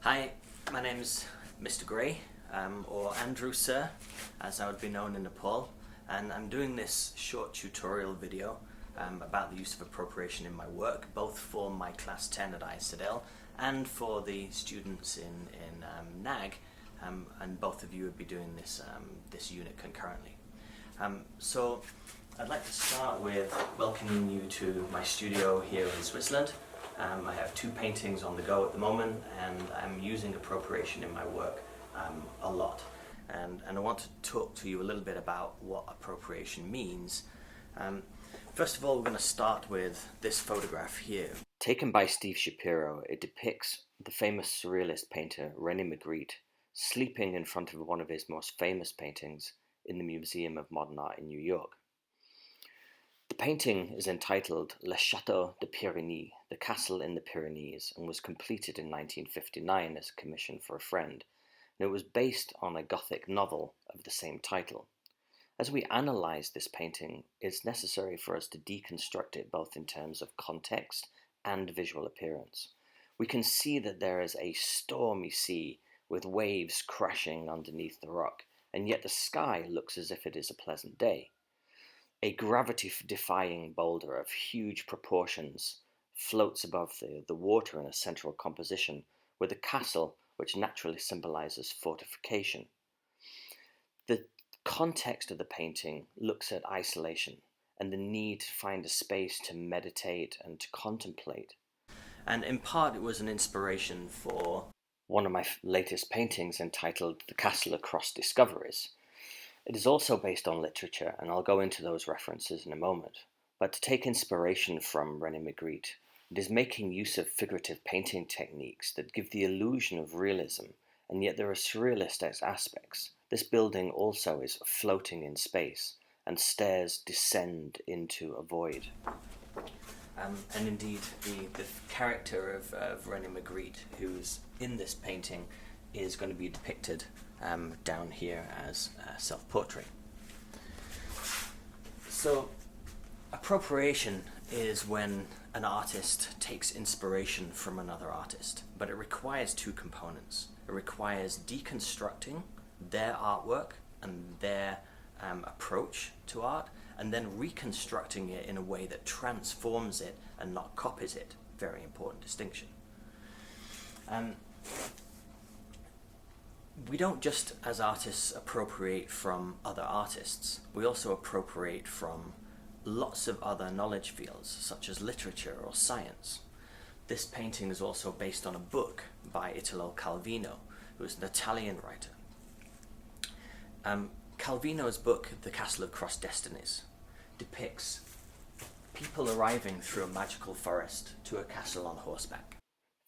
Hi, my name's Mr. Gray, or Andrew Sir, as I would be known in Nepal, and I'm doing this short tutorial video about the use of appropriation in my work, both for my Class 10 at ISADL and for the students in NAG, and both of you would be doing this, this unit concurrently. So I'd like to start with welcoming you to my studio here in Switzerland. I have two paintings on the go at the moment, and I'm using appropriation in my work a lot. And I want to talk to you a little bit about what appropriation means. First of all, we're going to start with this photograph here. Taken by Steve Shapiro, it depicts the famous surrealist painter René Magritte sleeping in front of one of his most famous paintings in the Museum of Modern Art in New York. The painting is entitled Le Château de Pyrénées, the Castle in the Pyrenees, and was completed in 1959 as a commission for a friend, and it was based on a Gothic novel of the same title. As we analyse this painting, it's necessary for us to deconstruct it both in terms of context and visual appearance. We can see that there is a stormy sea with waves crashing underneath the rock, and yet the sky looks as if it is a pleasant day. A gravity-defying boulder of huge proportions floats above the water in a central composition, with a castle which naturally symbolises fortification. The context of the painting looks at isolation and the need to find a space to meditate and to contemplate. And in part it was an inspiration for one of my latest paintings entitled The Castle Across Discoveries. It is also based on literature, and I'll go into those references in a moment. But to take inspiration from René Magritte, it is making use of figurative painting techniques that give the illusion of realism, and yet there are surrealist aspects. This building also is floating in space, and stairs descend into a void. And indeed, the character of René Magritte, who's in this painting, is going to be depicted down here as a self-portrait. So, appropriation is when an artist takes inspiration from another artist, but it requires two components. It requires deconstructing their artwork and their approach to art, and then reconstructing it in a way that transforms it and not copies it. Very important distinction. We don't just, as artists, appropriate from other artists. We also appropriate from lots of other knowledge fields, such as literature or science. This painting is also based on a book by Italo Calvino, who is an Italian writer. Calvino's book, The Castle Across Destinies, depicts people arriving through a magical forest to a castle on horseback.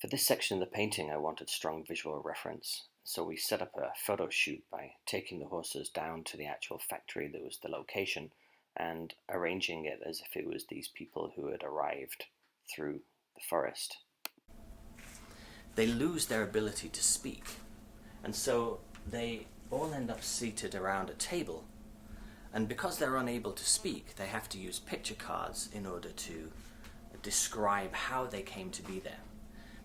For this section of the painting, I wanted strong visual reference. So we set up a photo shoot by taking the horses down to the actual factory that was the location and arranging it as if it was these people who had arrived through the forest. They lose their ability to speak, and so they all end up seated around a table, and because they're unable to speak, they have to use picture cards in order to describe how they came to be there.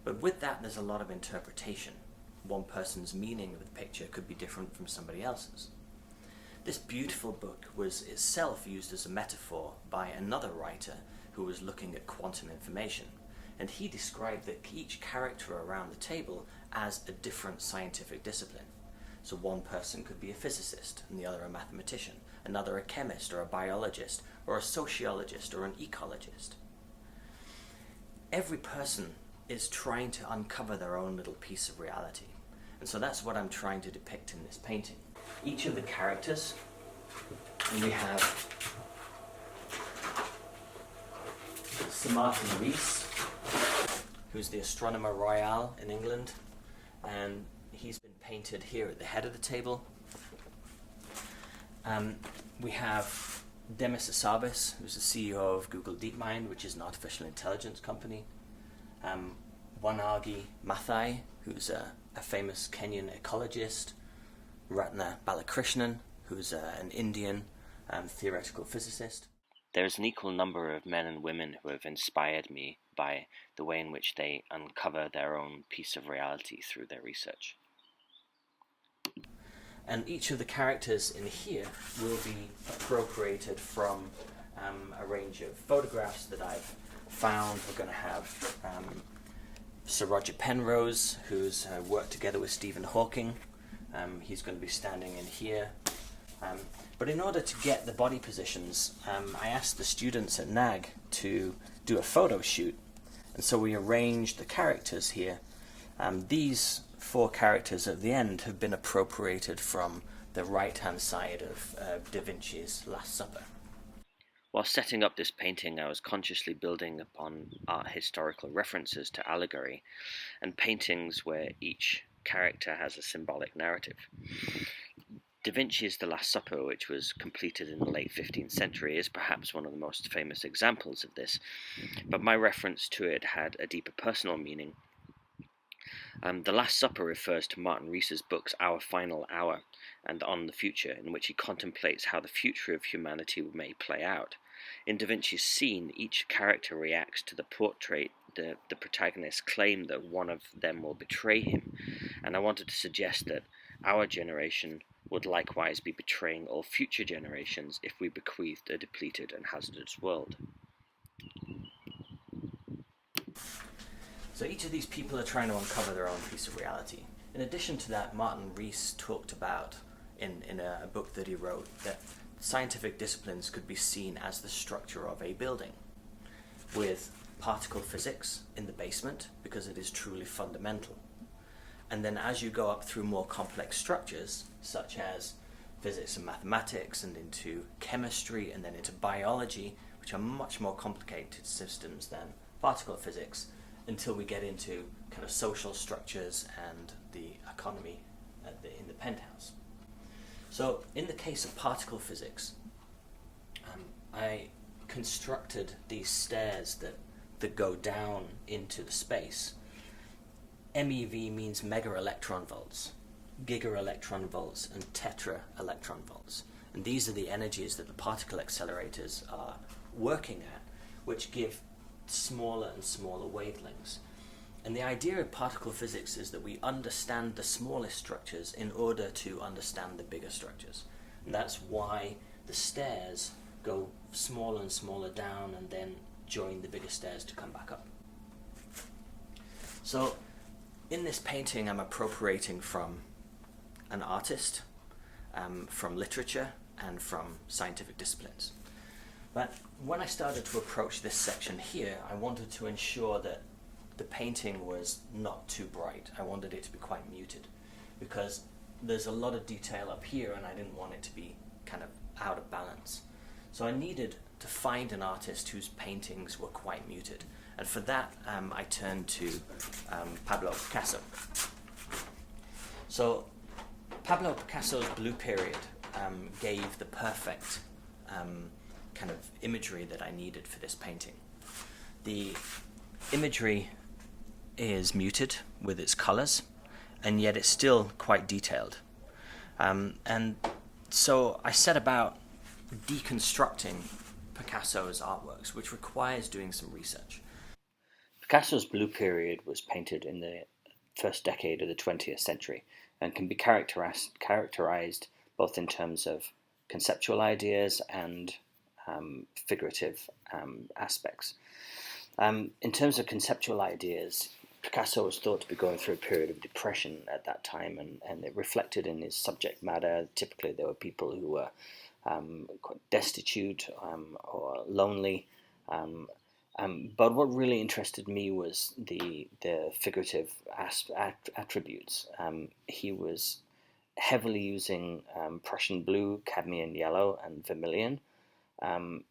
But with that, there's a lot of interpretation. One person's meaning of the picture could be different from somebody else's. This beautiful book was itself used as a metaphor by another writer who was looking at quantum information, and he described that each character around the table as a different scientific discipline. So one person could be a physicist, and the other a mathematician, another a chemist or a biologist, or a sociologist or an ecologist. Every person is trying to uncover their own little piece of reality. And so that's what I'm trying to depict in this painting. Each of the characters, and we have Sir Martin Rees, who's the Astronomer Royal in England, and he's been painted here at the head of the table. We have Demis Hassabis, who's the CEO of Google DeepMind, which is an artificial intelligence company. Wanagi Maathai, who's a famous Kenyan ecologist. Ratna Balakrishnan, who's an Indian theoretical physicist. There's an equal number of men and women who have inspired me by the way in which they uncover their own piece of reality through their research. And each of the characters in here will be appropriated from a range of photographs that I've found. We're going to have Sir Roger Penrose, who's worked together with Stephen Hawking. He's going to be standing in here. But in order to get the body positions, I asked the students at NAG to do a photo shoot. And so we arranged the characters here. These 4 characters at the end have been appropriated from the right-hand side of Da Vinci's Last Supper. While setting up this painting, I was consciously building upon art historical references to allegory and paintings where each character has a symbolic narrative. Da Vinci's The Last Supper, which was completed in the late 15th century, is perhaps one of the most famous examples of this, but my reference to it had a deeper personal meaning. The Last Supper refers to Martin Rees's books Our Final Hour and On the Future, in which he contemplates how the future of humanity may play out. In Da Vinci's scene, each character reacts to the portrait the protagonists claim that one of them will betray him, and I wanted to suggest that our generation would likewise be betraying all future generations if we bequeathed a depleted and hazardous world. So each of these people are trying to uncover their own piece of reality. In addition to that, Martin Rees talked about, in a book that he wrote, that scientific disciplines could be seen as the structure of a building, with particle physics in the basement, because it is truly fundamental. And then as you go up through more complex structures, such as physics and mathematics, and into chemistry, and then into biology, which are much more complicated systems than particle physics, until we get into kind of social structures and the economy in the penthouse. So in the case of particle physics, I constructed these stairs that go down into the space. MeV means mega electron volts, giga electron volts, and tetra electron volts. And these are the energies that the particle accelerators are working at, which give smaller and smaller wavelengths. And the idea of particle physics is that we understand the smallest structures in order to understand the bigger structures. And that's why the stairs go smaller and smaller down and then join the bigger stairs to come back up. So in this painting, I'm appropriating from an artist, from literature, and from scientific disciplines. But when I started to approach this section here, I wanted to ensure that the painting was not too bright. I wanted it to be quite muted, because there's a lot of detail up here and I didn't want it to be kind of out of balance. So I needed to find an artist whose paintings were quite muted. And for that, I turned to Pablo Picasso. So Pablo Picasso's Blue Period gave the perfect kind of imagery that I needed for this painting. The imagery is muted with its colors, and yet it's still quite detailed. And so I set about deconstructing Picasso's artworks, which requires doing some research. Picasso's Blue Period was painted in the first decade of the 20th century and can be characterized both in terms of conceptual ideas and figurative aspects. In terms of conceptual ideas, Picasso was thought to be going through a period of depression at that time, and it reflected in his subject matter. Typically, there were people who were quite destitute or lonely. But what really interested me was the figurative attributes. He was heavily using Prussian blue, cadmium yellow, and vermilion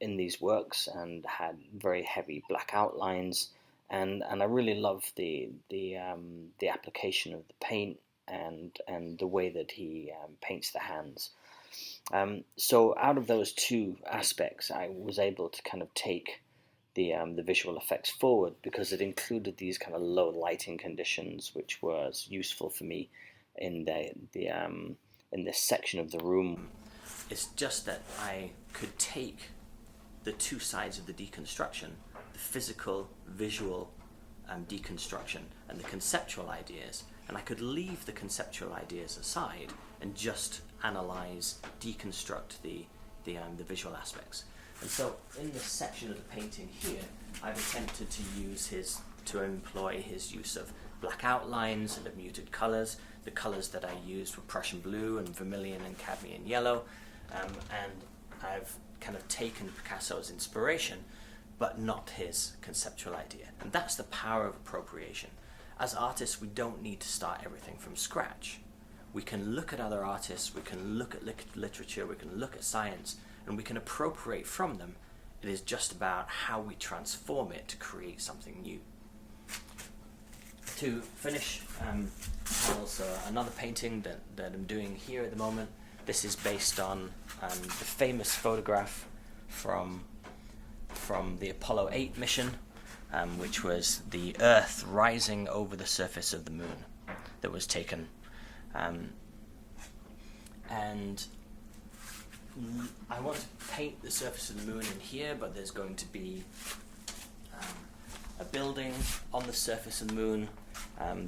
in these works, and had very heavy black outlines. And I really love the application of the paint and the way that he paints the hands. So out of those two aspects, I was able to kind of take the visual effects forward, because it included these kind of low lighting conditions, which was useful for me in in this section of the room. It's just that I could take the two sides of the deconstruction, the physical, visual deconstruction and the conceptual ideas, and I could leave the conceptual ideas aside and just analyze, deconstruct the visual aspects. And so in this section of the painting here, I've attempted to employ his use of black outlines and of muted colors. The colors that I used were Prussian blue and vermilion and cadmium yellow, and I've kind of taken Picasso's inspiration, but not his conceptual idea. And that's the power of appropriation. As artists, we don't need to start everything from scratch. We can look at other artists, we can look at literature, we can look at science, and we can appropriate from them. It is just about how we transform it to create something new. To finish, also another painting that I'm doing here at the moment. This is based on the famous photograph from the Apollo 8 mission, which was the Earth rising over the surface of the moon that was taken. And I want to paint the surface of the moon in here, but there's going to be a building on the surface of the moon.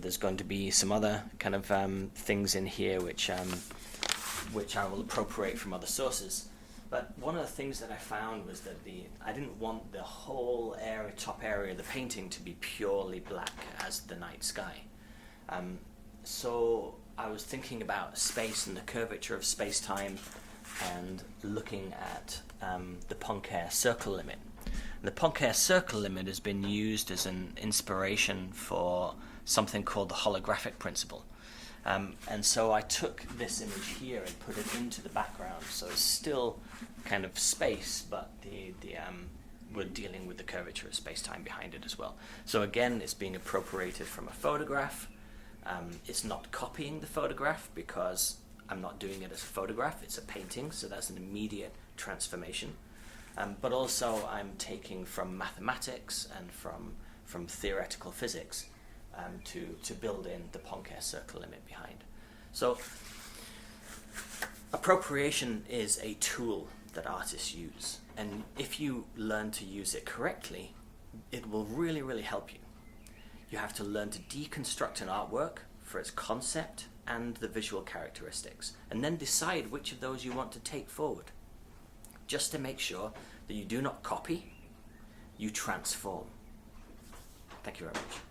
There's going to be some other kind of things in here which I will appropriate from other sources. But one of the things that I found was that I didn't want the whole top area of the painting to be purely black as the night sky. So I was thinking about space and the curvature of space-time and looking at the Poincare circle limit. The Poincare circle limit has been used as an inspiration for something called the holographic principle. And so I took this image here and put it into the background, so it's still kind of space, but we're dealing with the curvature of space-time behind it as well. So again, it's being appropriated from a photograph. It's not copying the photograph because I'm not doing it as a photograph, it's a painting, so that's an immediate transformation. But also I'm taking from mathematics and from theoretical physics to build in the Poincare circle limit behind. So appropriation is a tool that artists use, and if you learn to use it correctly, it will really, really help you. You have to learn to deconstruct an artwork for its concept and the visual characteristics, and then decide which of those you want to take forward, just to make sure that you do not copy, you transform. Thank you very much.